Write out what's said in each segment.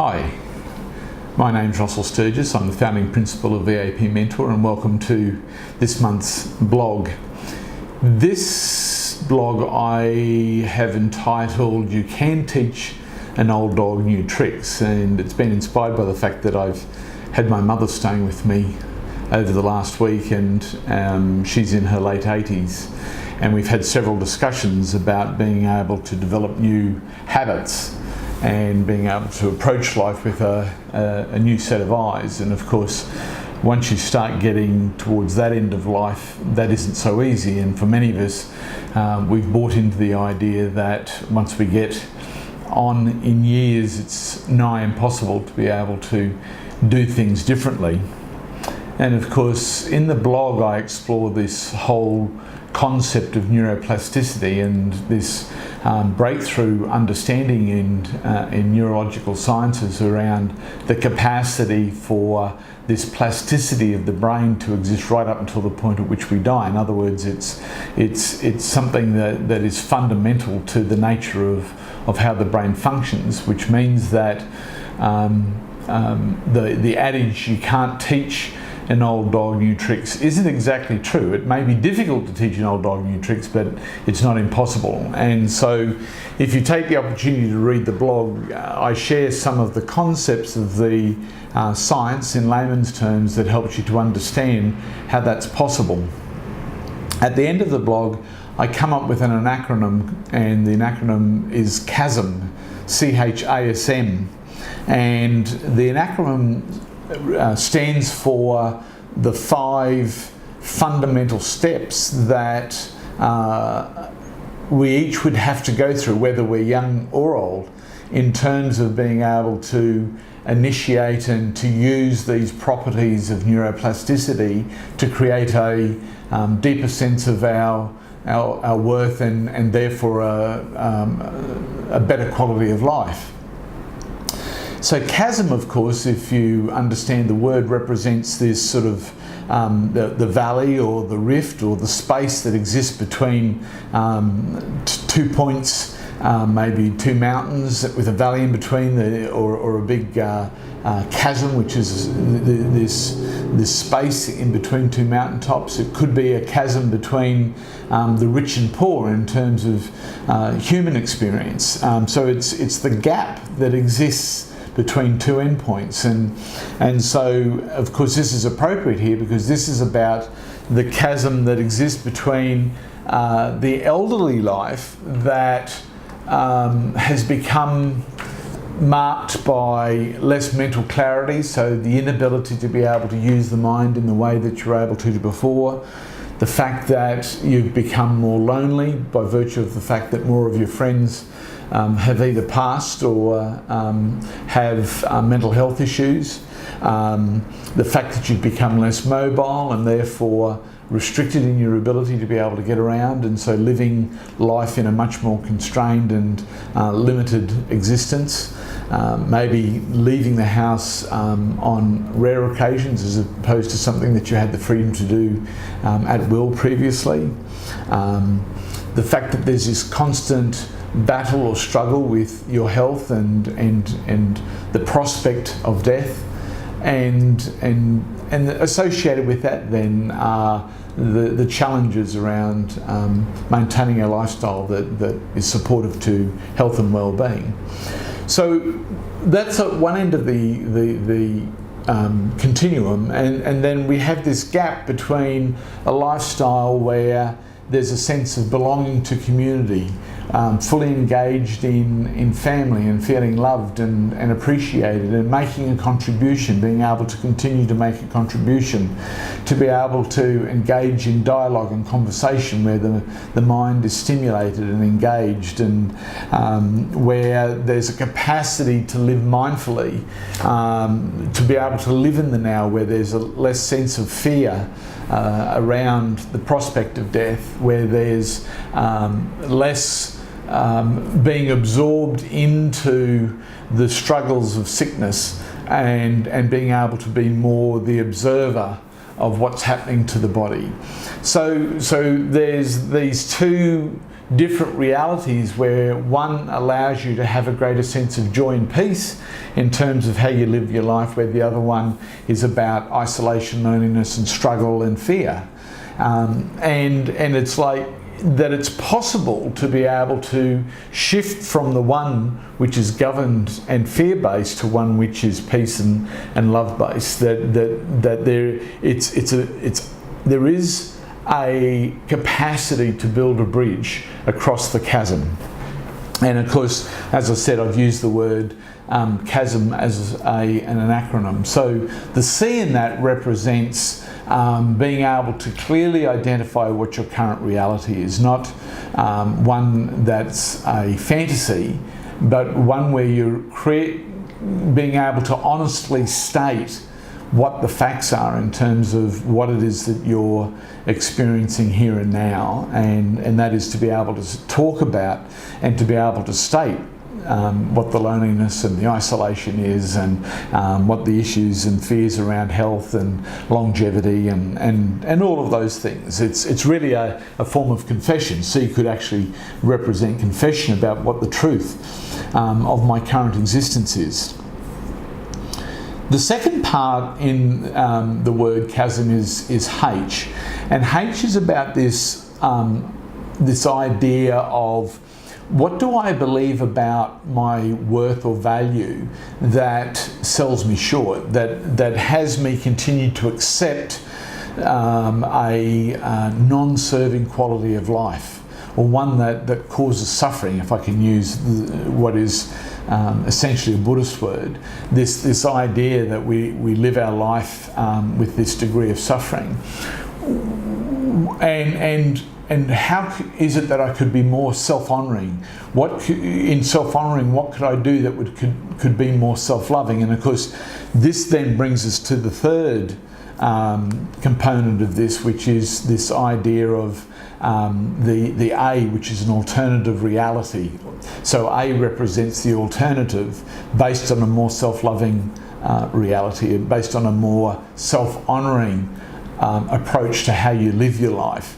Hi, my name's Russell Sturgis. I'm the founding principal of VAP Mentor, and welcome to this month's blog. This blog I have entitled "You Can Teach an Old Dog New Tricks," and it's been inspired by the fact that I've had my mother staying with me over the last week, and she's in her late 80s, and we've had several discussions about being able to develop new habits and being able to approach life with a new set of eyes. And of course, once you start getting towards that end of life, that isn't so easy. And for many of us, we've bought into the idea that once we get on in years, it's nigh impossible to be able to do things differently. And of course, in the blog, I explore this whole concept of neuroplasticity and this breakthrough understanding in neurological sciences around the capacity for this plasticity of the brain to exist right up until the point at which we die. In other words, it's something that is fundamental to the nature of how the brain functions, which means that the adage, "you can't teach an old dog new tricks," isn't exactly true. It may be difficult to teach an old dog new tricks, but it's not impossible. And so if you take the opportunity to read the blog, I share some of the concepts of the science in layman's terms that helps you to understand how that's possible. At the end of the blog, I come up with an acronym, and the acronym is CHASM, C-H-A-S-M. And the acronym stands for the 5 fundamental steps that we each would have to go through, whether we're young or old, in terms of being able to initiate and to use these properties of neuroplasticity to create a deeper sense of our worth and therefore a better quality of life. So chasm, of course, if you understand the word, represents this sort of the valley or the rift or the space that exists between 2 points, maybe 2 mountains with a valley in between, or a big chasm, which is this space in between 2 mountaintops. It could be a chasm between the rich and poor in terms of human experience. So it's the gap that exists between 2 endpoints, and so of course this is appropriate here because this is about the chasm that exists between the elderly life that has become marked by less mental clarity, so the inability to be able to use the mind in the way that you were able to before, the fact that you've become more lonely by virtue of the fact that more of your friends have either passed or have mental health issues, the fact that you've become less mobile and therefore restricted in your ability to be able to get around, and so living life in a much more constrained and limited existence, maybe leaving the house on rare occasions as opposed to something that you had the freedom to do at will previously, the fact that there's this constant battle or struggle with your health and the prospect of death, and associated with that then are the challenges around maintaining a lifestyle that is supportive to health and well-being. So that's at one end of the continuum, and then we have this gap between a lifestyle where there's a sense of belonging to community, fully engaged in family and feeling loved and appreciated and making a contribution, being able to continue to make a contribution, to be able to engage in dialogue and conversation where the mind is stimulated and engaged, and where there's a capacity to live mindfully, to be able to live in the now, where there's a less sense of fear around the prospect of death, where there's less being absorbed into the struggles of sickness and being able to be more the observer of what's happening to the body. So there's these two different realities where one allows you to have a greater sense of joy and peace in terms of how you live your life, where the other one is about isolation, loneliness and struggle and fear. And it's like that it's possible to be able to shift from the one which is governed and fear-based to one which is peace and love-based. That there is a capacity to build a bridge across the chasm. And of course, as I said, I've used the word chasm as an acronym. So the C in that represents being able to clearly identify what your current reality is, not one that's a fantasy, but one where you're being able to honestly state what the facts are in terms of what it is that you're experiencing here and now, and that is to be able to talk about and to be able to state what the loneliness and the isolation is, and what the issues and fears around health and longevity and all of those things. It's really a form of confession. So you could actually represent confession about what the truth of my current existence is. The second part in the word chasm is H, and H is about this idea of what do I believe about my worth or value that sells me short, that has me continue to accept a non-serving quality of life, or one that causes suffering, if I can use what is essentially a Buddhist word, this idea that we live our life with this degree of suffering. And how is it that I could be more self-honouring? In self-honouring, what could I do that could be more self-loving? And of course, this then brings us to the third component of this, which is this idea of the A, which is an alternative reality. So A represents the alternative based on a more self-loving reality, based on a more self-honouring approach to how you live your life.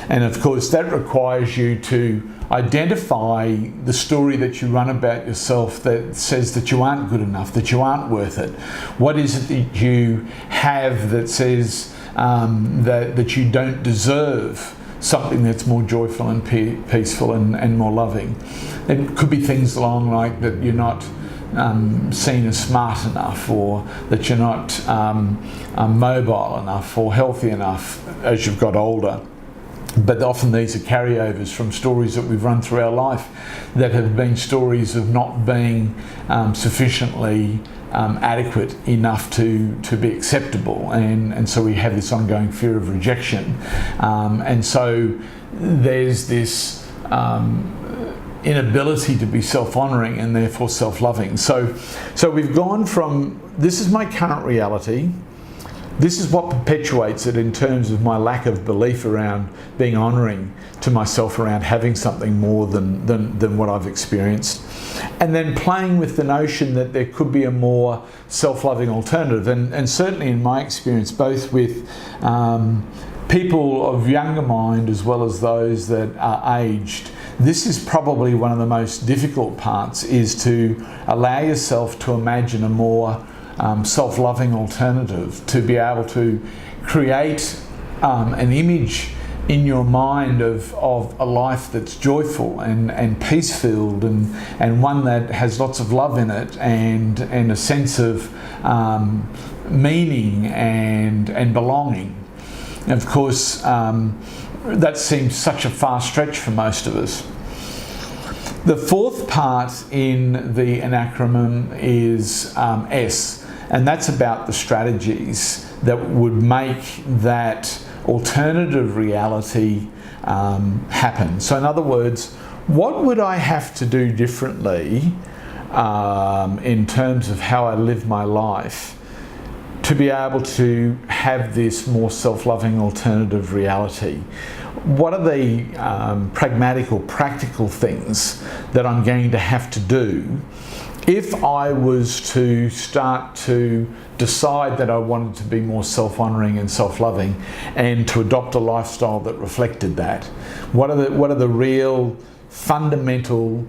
And of course, that requires you to identify the story that you run about yourself that says that you aren't good enough, that you aren't worth it. What is it that you have that says that you don't deserve something that's more joyful and peaceful and more loving? It could be things along like that you're not seen as smart enough, or that you're not mobile enough or healthy enough as you've got older. But often these are carryovers from stories that we've run through our life that have been stories of not being sufficiently adequate enough to be acceptable, and so we have this ongoing fear of rejection, and so there's this inability to be self-honouring and therefore self-loving. So we've gone from, this is my current reality, this is what perpetuates it in terms of my lack of belief around being honouring to myself around having something more than what I've experienced. And then playing with the notion that there could be a more self-loving alternative. And certainly in my experience, both with people of younger mind as well as those that are aged, this is probably one of the most difficult parts, is to allow yourself to imagine a more self-loving alternative, to be able to create an image in your mind of a life that's joyful and peace-filled, and one that has lots of love in it, and a sense of meaning and belonging. And of course, that seems such a far stretch for most of us. The fourth part in the acronym is S, and that's about the strategies that would make that alternative reality happen. So in other words, what would I have to do differently in terms of how I live my life to be able to have this more self-loving alternative reality? What are the pragmatic or practical things that I'm going to have to do If I was to start to decide that I wanted to be more self-honouring and self-loving and to adopt a lifestyle that reflected that, what are the real fundamental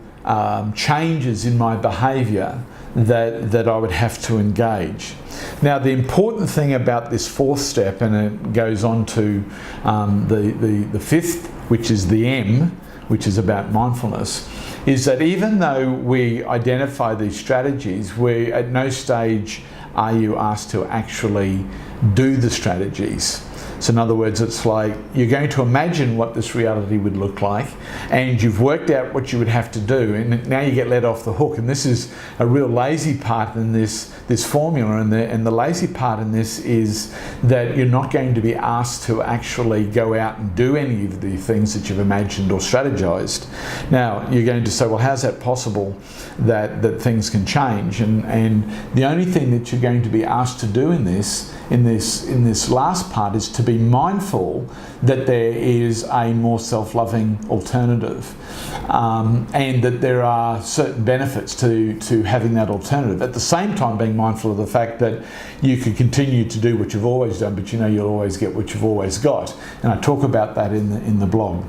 changes in my behaviour that I would have to engage? Now, the important thing about this fourth step, and it goes on to the fifth, which is the M, which is about mindfulness, is that even though we identify these strategies, we at no stage are you asked to actually do the strategies. So in other words, it's like you're going to imagine what this reality would look like, and you've worked out what you would have to do, and now you get let off the hook. And this is a real lazy part in this formula, and the lazy part in this is that you're not going to be asked to actually go out and do any of the things that you've imagined or strategized. Now, you're going to say, well, how's that possible that things can change? And the only thing that you're going to be asked to do in this last part is to be mindful that there is a more self-loving alternative, and that there are certain benefits to having that alternative. At the same time, being mindful of the fact that you could continue to do what you've always done, but you know you'll always get what you've always got. And I talk about that in the blog.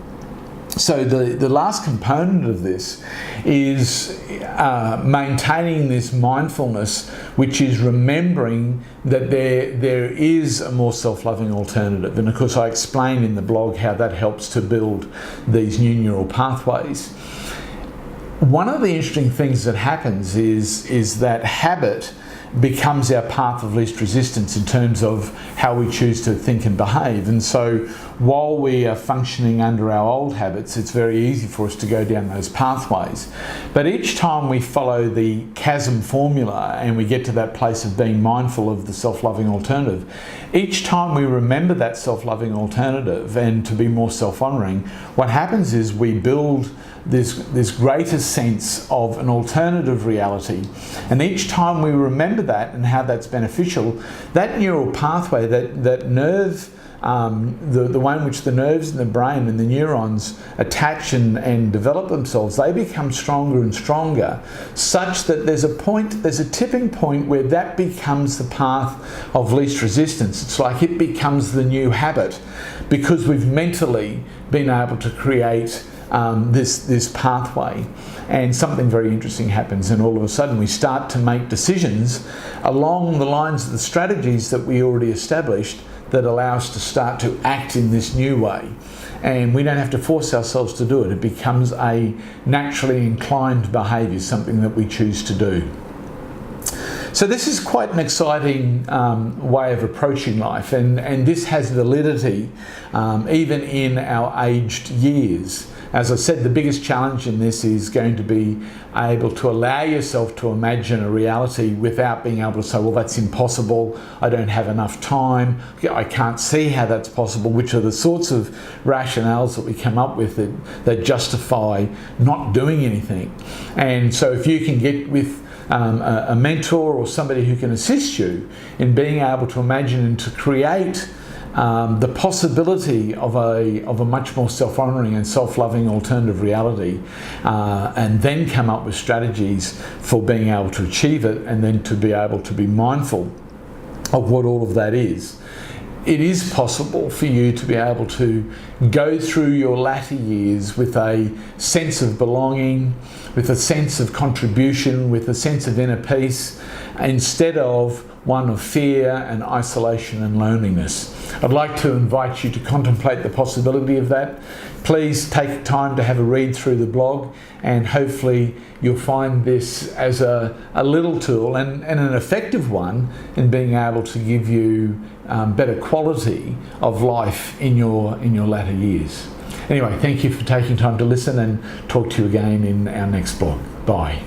So the last component of this is maintaining this mindfulness, which is remembering that there is a more self-loving alternative. And of course, I explain in the blog how that helps to build these new neural pathways. One of the interesting things that happens is that habit becomes our path of least resistance in terms of how we choose to think and behave. And so while we are functioning under our old habits, it's very easy for us to go down those pathways. But each time we follow the chasm formula and we get to that place of being mindful of the self-loving alternative, each time we remember that self-loving alternative and to be more self-honouring, what happens is we build this greater sense of an alternative reality. And each time we remember that and how that's beneficial, that neural pathway, that nerve, the way in which the nerves in the brain and the neurons attach and develop themselves, they become stronger and stronger, such that there's a tipping point where that becomes the path of least resistance. It's like it becomes the new habit because we've mentally been able to create this pathway, and something very interesting happens, and all of a sudden we start to make decisions along the lines of the strategies that we already established that allow us to start to act in this new way. And we don't have to force ourselves to do it. It becomes a naturally inclined behaviour, something that we choose to do. So this is quite an exciting way of approaching life, and this has validity even in our aged years. As I said, the biggest challenge in this is going to be able to allow yourself to imagine a reality without being able to say, well, that's impossible, I don't have enough time, I can't see how that's possible, which are the sorts of rationales that we come up with that justify not doing anything. And so if you can get with a mentor or somebody who can assist you in being able to imagine and to create the possibility of a much more self-honouring and self-loving alternative reality, and then come up with strategies for being able to achieve it, and then to be able to be mindful of what all of that is. It is possible for you to be able to go through your latter years with a sense of belonging, with a sense of contribution, with a sense of inner peace, instead of one of fear and isolation and loneliness. I'd like to invite you to contemplate the possibility of that. Please take time to have a read through the blog, and hopefully you'll find this as a little tool and an effective one in being able to give you better quality of life in your latter years. Anyway, thank you for taking time to listen, and talk to you again in our next blog. Bye.